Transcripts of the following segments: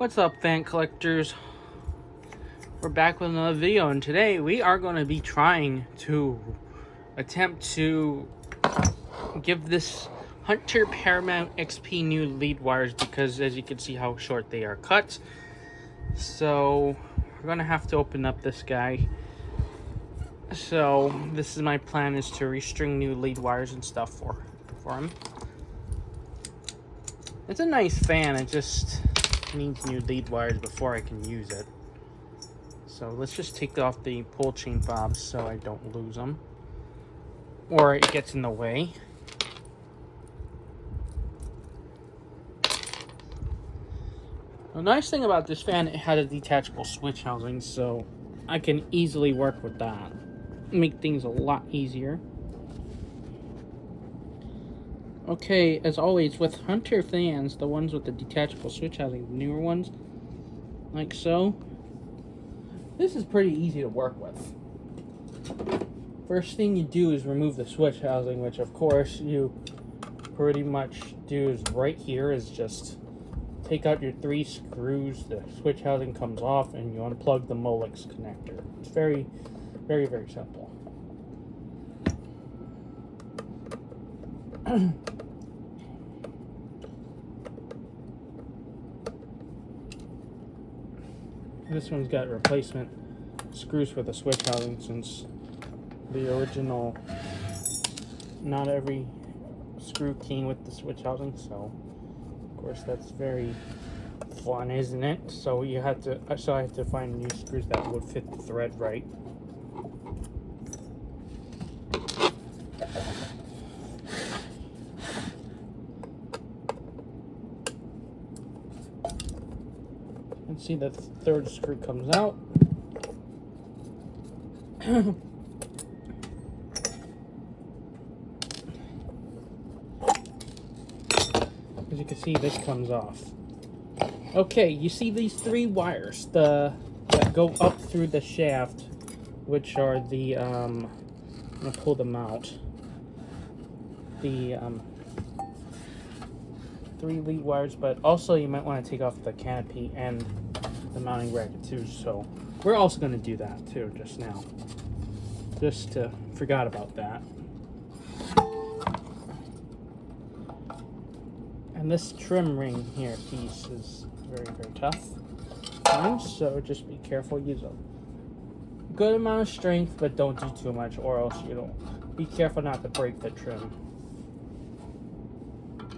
What's up, fan collectors? We're back with another video, and today we are going to be trying to attempt to give this Hunter Paramount XP new lead wires, because as you can see how short they are cut. So we're going to have to open up this guy. So this is my plan, is to restring new lead wires and stuff for him. It's a nice fan, it just needs new lead wires before I can use it. So let's just take off the pull chain fobs so I don't lose them, or it gets in the way. The nice thing about this fan, it had a detachable switch housing, so I can easily work with that. Make things a lot easier. Okay, as always, with Hunter fans, the ones with the detachable switch housing, the newer ones, like so, this is pretty easy to work with. First thing you do is remove the switch housing, which of course you pretty much do is right here, is just take out your 3 screws, the switch housing comes off, and you unplug the Molex connector. It's very, very, very simple. This one's got replacement screws for the switch housing, since the original, not every screw came with the switch housing, so of course that's very fun, isn't it? So I have to find new screws that would fit the thread right. See, the third screw comes out. As you can see, this comes off. Okay, you see these 3 wires that go up through the shaft, which are the I'm gonna pull them out. The 3 lead wires, but also you might want to take off the canopy and the mounting bracket too, so we're also going to do that too just now, forgot about that. And this trim ring here piece is very, very tough, so just be careful. Use a good amount of strength, but don't do too much, or else you don't. Be careful not to break the trim.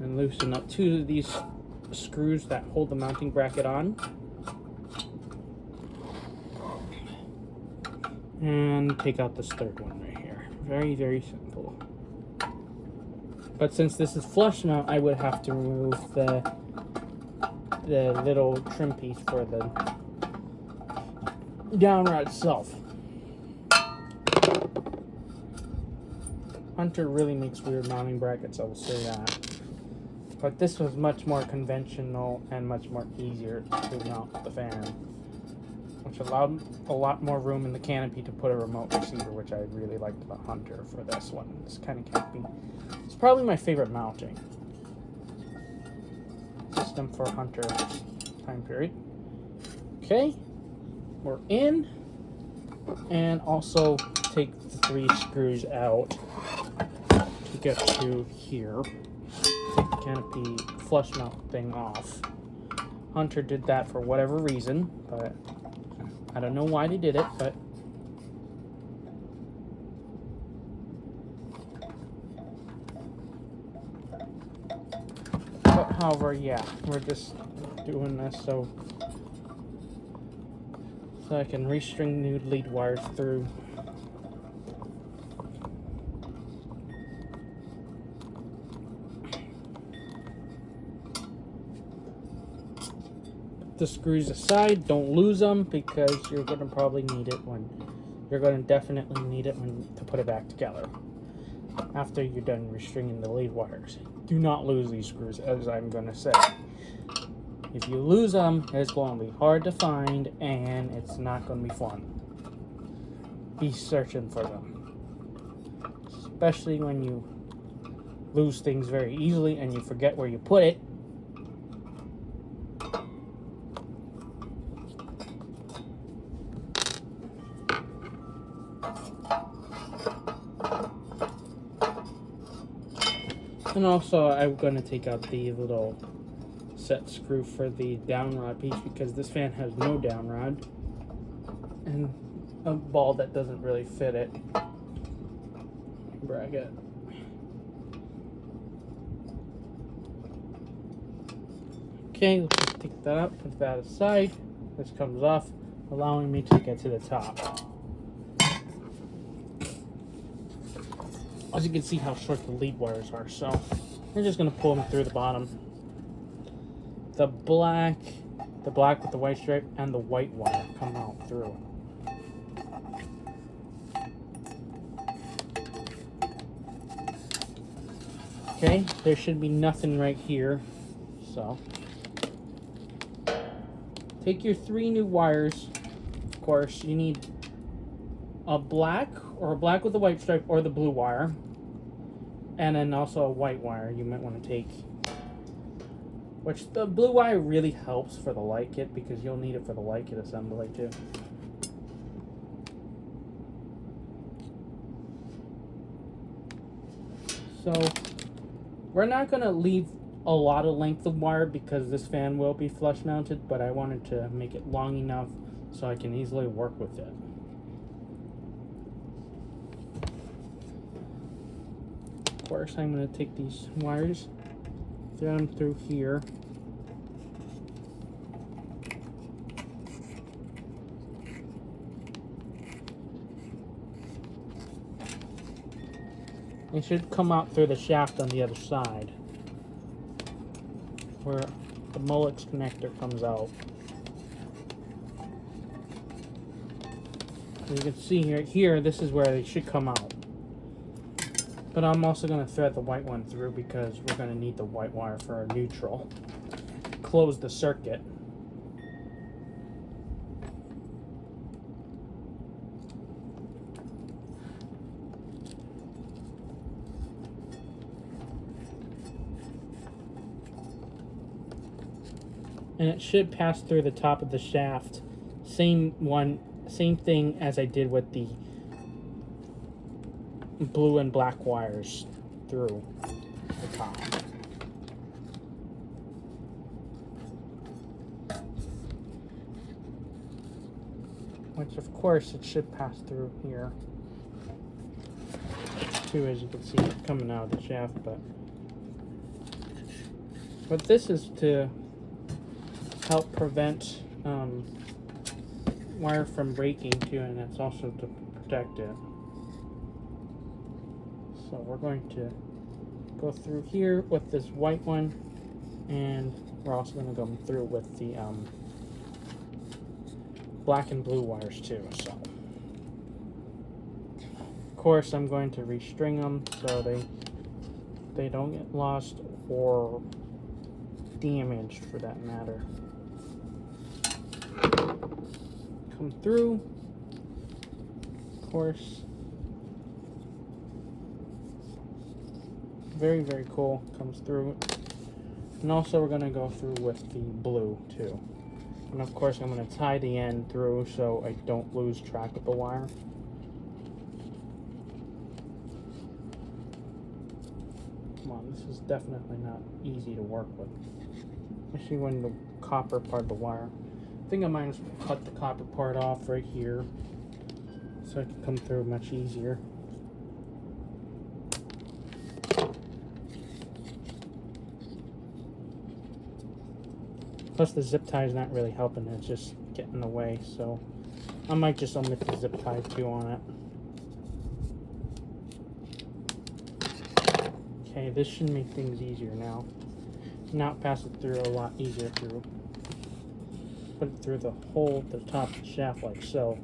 And loosen up 2 of these screws that hold the mounting bracket on. And take out this 3rd one right here. Very, very simple. But since this is flush mount, I would have to remove the little trim piece for the down rod itself. Hunter really makes weird mounting brackets, I will say that. But this was much more conventional and much more easier to mount the fan, which allowed a lot more room in the canopy to put a remote receiver, which I really liked about Hunter for this one. This kind of canopy, it's probably my favorite mounting system for Hunter time period. Okay, we're in, and also take the 3 screws out to get to here. Take the canopy flush mount thing off. Hunter did that for whatever reason, but I don't know why they did it, but however, yeah, we're just doing this so I can restring new lead wires through. The screws aside, don't lose them, because you're going to probably need it definitely need it to put it back together after you're done restringing the lead wires. Do not lose these screws, as I'm going to say. If you lose them, it's going to be hard to find, and it's not going to be fun. Be searching for them, especially when you lose things very easily and you forget where you put it. And also, I'm going to take out the little set screw for the down rod piece because this fan has no down rod and a ball that doesn't really fit it. Bracket. Okay, let's just take that up, put that aside. This comes off, allowing me to get to the top. As you can see how short the lead wires are, so we're just going to pull them through the bottom. The black with the white stripe, and the white wire come out through. Okay, there should be nothing right here, so take your 3 new wires. Of course, you need a black with a white stripe or the blue wire, and then also a white wire you might want to take, which the blue wire really helps for the light kit because you'll need it for the light kit assembly too. So we're not going to leave a lot of length of wire because this fan will be flush mounted, but I wanted to make it long enough so I can easily work with it. Of course, I'm going to take these wires, thread them through here. It should come out through the shaft on the other side, where the Molex connector comes out. As you can see here, this is where they should come out. But I'm also going to thread the white one through because we're going to need the white wire for our neutral. Close the circuit. And it should pass through the top of the shaft. Same thing as I did with the blue and black wires through the top. Which of course it should pass through here too, as you can see it coming out of the shaft, but this is to help prevent wire from breaking too, and it's also to protect it. So we're going to go through here with this white one, and we're also going to go through with the black and blue wires too. So of course I'm going to restring them so they don't get lost or damaged for that matter. Come through, of course. Very, very cool. Comes through. And also we're going to go through with the blue too. And of course I'm going to tie the end through so I don't lose track of the wire. Come on, this is definitely not easy to work with. Especially when the copper part of the wire. I think I might just cut the copper part off right here so it can come through much easier. Plus the zip tie is not really helping, it's just getting in the way, so I might just omit the zip tie too on it. Okay, this should make things easier now. Now pass it through a lot easier through. Put it through the hole at the top of the shaft like so,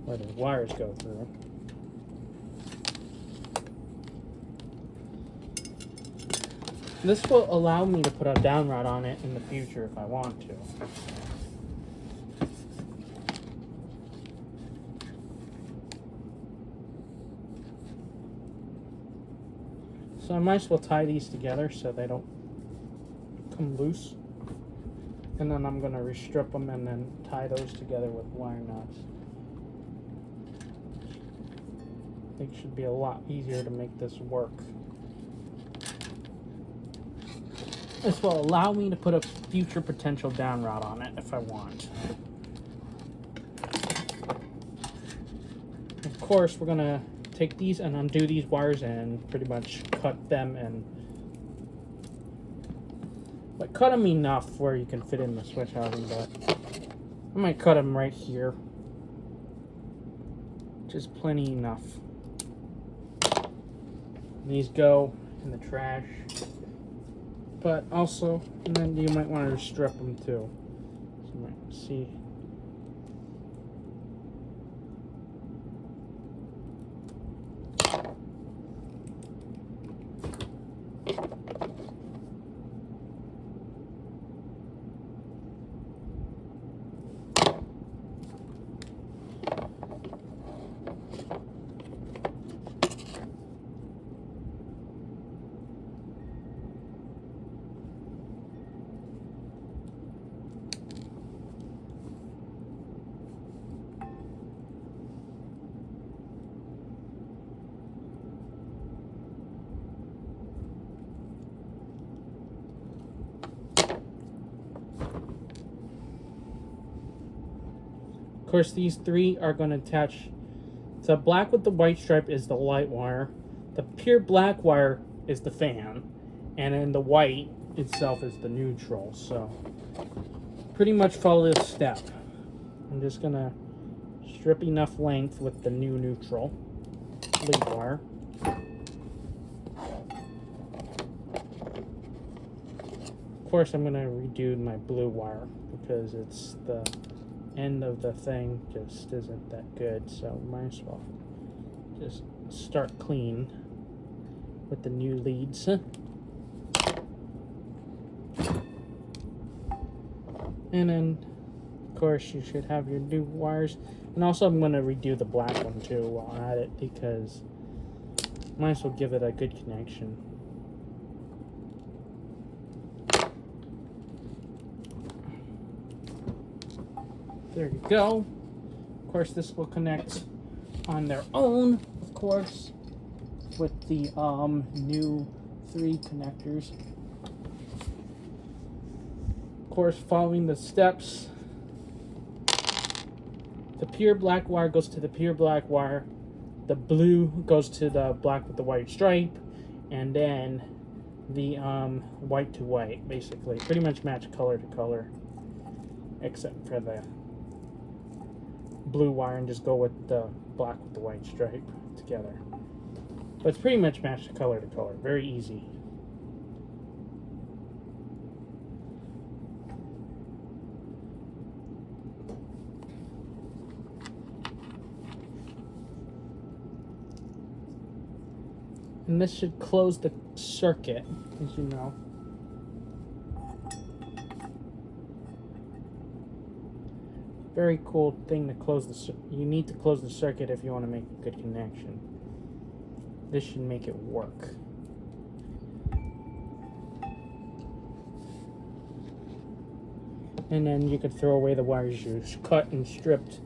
where the wires go through. This will allow me to put a down rod on it in the future if I want to. So I might as well tie these together so they don't come loose. And then I'm going to restrip them and then tie those together with wire knots. I think it should be a lot easier to make this work. This will allow me to put a future potential down rod on it if I want. Of course, we're gonna take these and undo these wires and pretty much cut them and cut them enough where you can fit in the switch housing, but I might cut them right here. Just plenty enough. These go in the trash. But also, and then you might want to strip them too. So you might see. Of course, these three are going to attach. The black with the white stripe is the light wire. The pure black wire is the fan. And then the white itself is the neutral. So, pretty much follow this step. I'm just going to strip enough length with the new neutral lead wire. Of course, I'm going to redo my blue wire because it's the end of the thing just isn't that good, so might as well just start clean with the new leads. And then of course you should have your new wires, and also I'm going to redo the black one too while at it because might as well give it a good connection. There you go. Of course, this will connect on their own, of course, with the new 3 connectors. Of course, following the steps, the pure black wire goes to the pure black wire, the blue goes to the black with the white stripe, and then the white to white, basically. Pretty much match color to color, except for the blue wire, and just go with the black with the white stripe together. But it's pretty much matched color to color. Very easy. And this should close the circuit, as you know. Very cool thing to close the. You need to close the circuit if you want to make a good connection. This should make it work. And then you could throw away the wires you cut and stripped.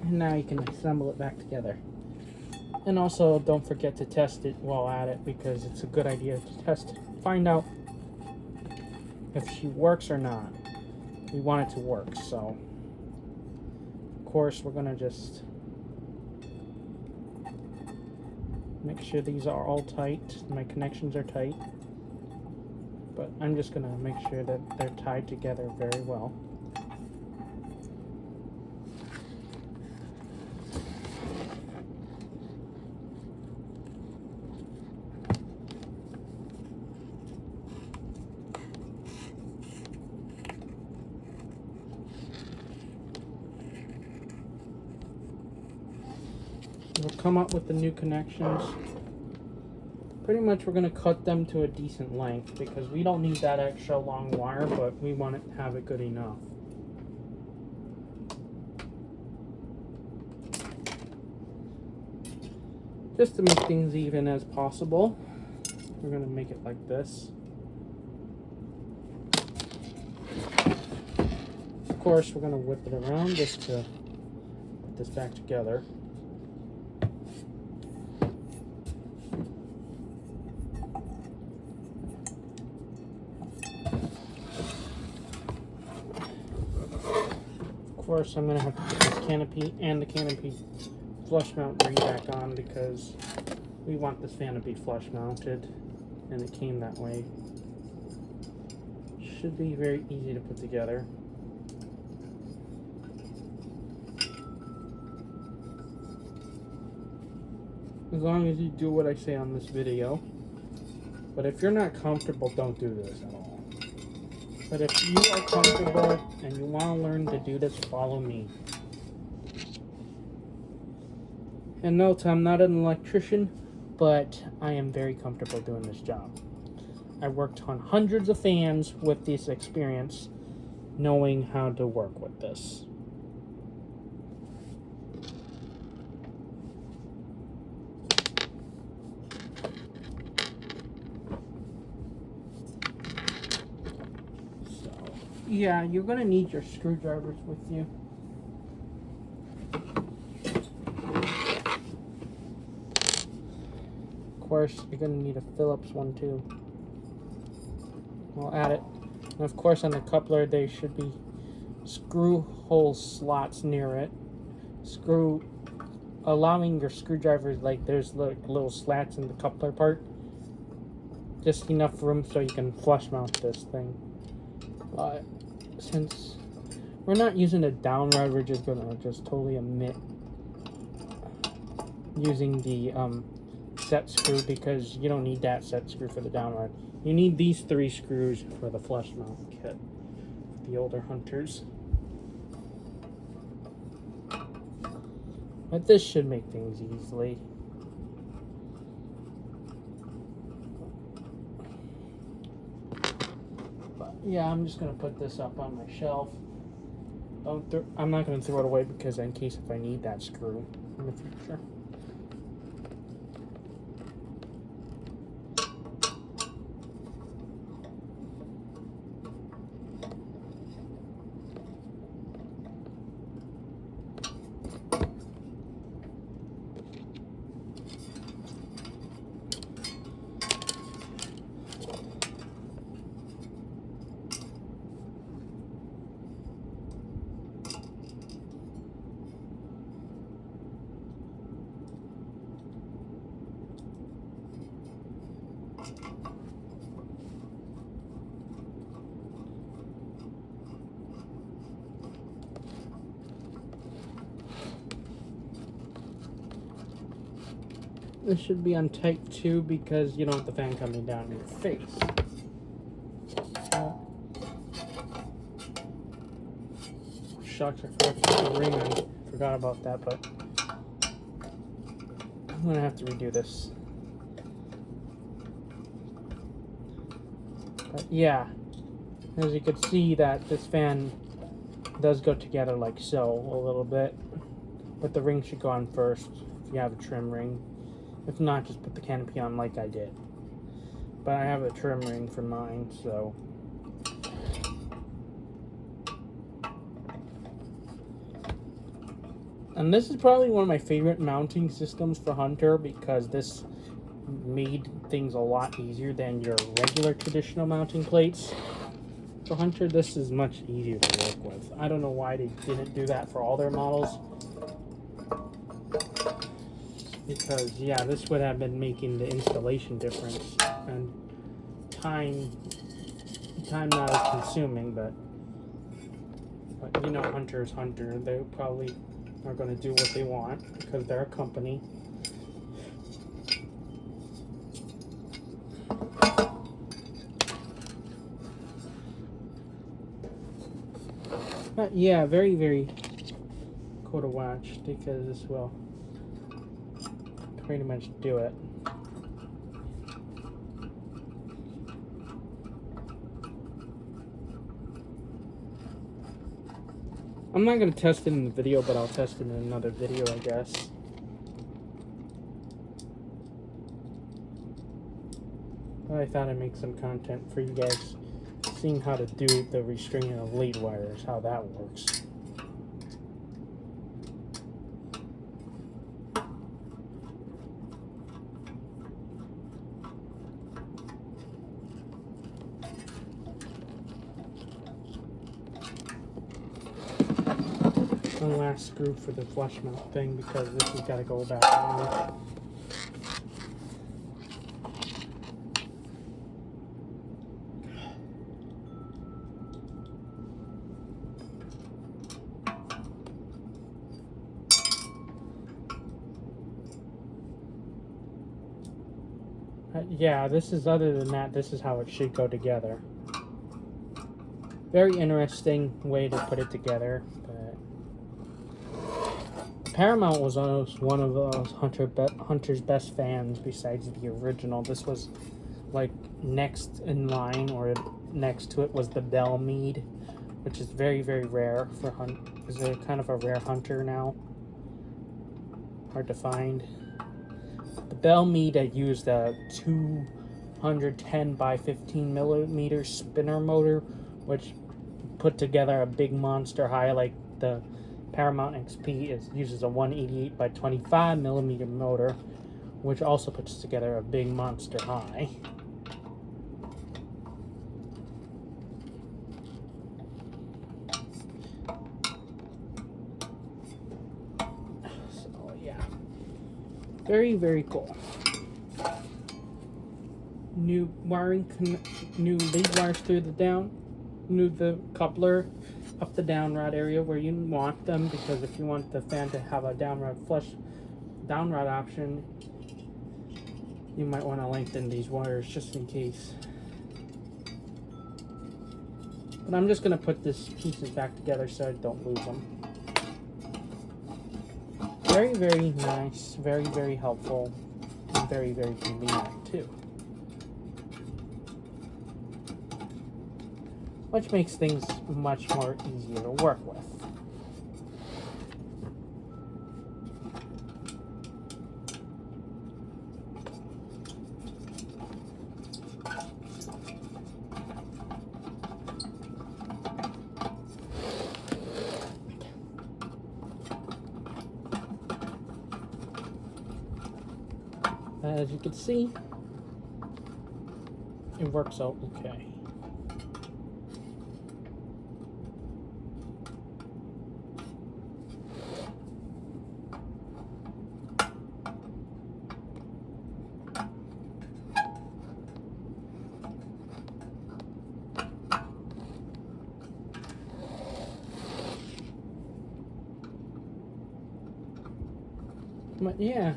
And now you can assemble it back together. And also, don't forget to test it while at it, because it's a good idea to test it. Find out if she works or not. We want it to work, so of course we're gonna just make sure these are all tight. My connections are tight, but I'm just gonna make sure that they're tied together very well. We'll come up with the new connections. Pretty much we're going to cut them to a decent length because we don't need that extra long wire, but we want it to have it good enough. Just to make things even as possible, we're going to make it like this. Of course, we're going to whip it around just to put this back together. course, I'm going to have to put this canopy and the canopy flush mount ring back on because we want this fan to be flush mounted, and it came that way. Should be very easy to put together. As long as you do what I say on this video. But if you're not comfortable, don't do this at all. But if you are comfortable and you want to learn to do this, follow me. And note, I'm not an electrician, but I am very comfortable doing this job. I worked on hundreds of fans with this experience, knowing how to work with this. So, yeah, you're going to need your screwdrivers with you. Of course, you're going to need a Phillips one too. I'll add it. And of course, on the coupler, there should be screw hole slots near it. Allowing your screwdrivers, like there's little slats in the coupler part. Just enough room so you can flush mount this thing. But since we're not using a down rod, we're just gonna totally omit using the set screw, because you don't need that set screw for the down rod. You need these 3 screws for the flush mount kit, the older Hunters. But this should make things easily. But yeah, I'm just gonna put this up on my shelf. I'm not gonna throw it away because in case if I need that screw in the future. This should be on tight too, because you don't want the fan coming down in your face. Shucks, I forgot to put the ring on. Forgot about that, but I'm gonna have to redo this. But yeah, as you can see, that this fan does go together like so a little bit, but the ring should go on first if you have a trim ring. If not, just put the canopy on like I did. But I have a trim ring for mine, so. And this is probably one of my favorite mounting systems for Hunter, because this made things a lot easier than your regular traditional mounting plates. For Hunter, this is much easier to work with. I don't know why they didn't do that for all their models. Because, yeah, this would have been making the installation difference, and time not as consuming, but you know, Hunter's Hunter. They probably are going to do what they want because they're a company. But yeah, very, very cool to watch, because this will pretty much do it. I'm not going to test it in the video, but I'll test it in another video, I guess. I thought I'd make some content for you guys, seeing how to do the restringing of lead wires, how that works. one last screw for the flush mount thing because this has got to go back on. Yeah, this is, other than that, this is how it should go together. Very interesting way to put it together. But Paramount was one of those Hunter's best fans besides the original. This was like next in line, or next to it was the Bell Mead, which is very, very rare for is a kind of a rare Hunter now. Hard to find. The Bell Mead, I used a 210 by 15 millimeter spinner motor, which put together a big monster high. Like the Paramount XP uses a 188 by 25 millimeter motor, which also puts together a big monster high. So yeah, very, very cool. New wiring, new lead wires through the coupler up the down rod area where you want them, because if you want the fan to have a down rod option, you might want to lengthen these wires just in case. But I'm just going to put these pieces back together so I don't lose them. Very, very nice, very, very helpful, and very, very convenient too. Which makes things much more easier to work with. As you can see, it works out okay. But yeah,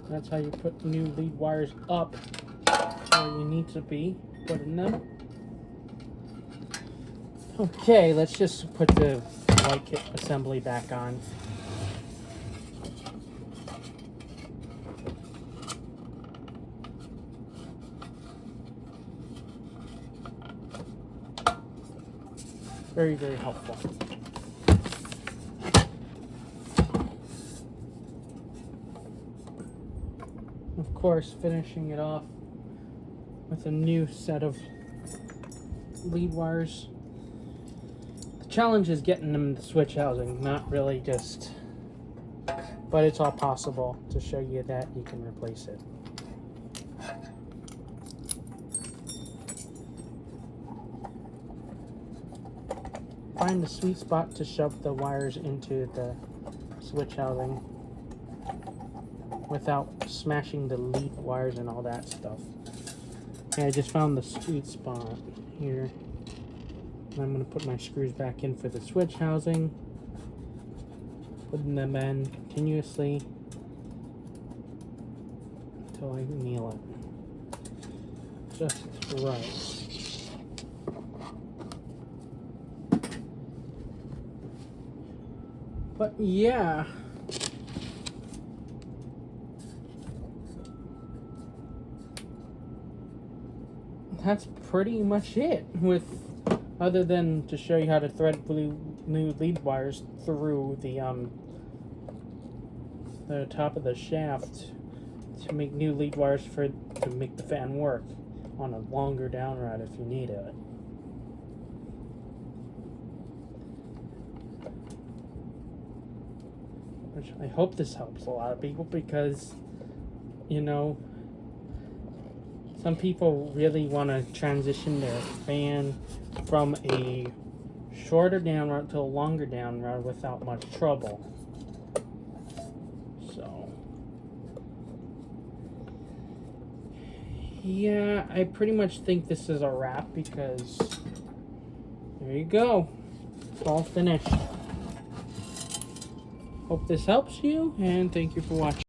that's how you put new lead wires up where you need to be putting them. Okay, let's just put the light kit assembly back on. Very, very helpful. Of course, finishing it off with a new set of lead wires. The challenge is getting them in the switch housing, not really just, but it's all possible to show you that you can replace it. Find the sweet spot to shove the wires into the switch housing without smashing the lead wires and all that stuff. Okay, I just found the sweet spot here. And I'm going to put my screws back in for the switch housing. Putting them in continuously until I nail it just right. But yeah, that's pretty much it, with other than to show you how to thread new lead wires through the top of the shaft to make new lead wires to make the fan work on a longer down rod if you need it. Which I hope this helps a lot of people, because, you know, some people really want to transition their fan from a shorter down rod to a longer down rod without much trouble. So, yeah, I pretty much think this is a wrap because there you go. It's all finished. Hope this helps you, and thank you for watching.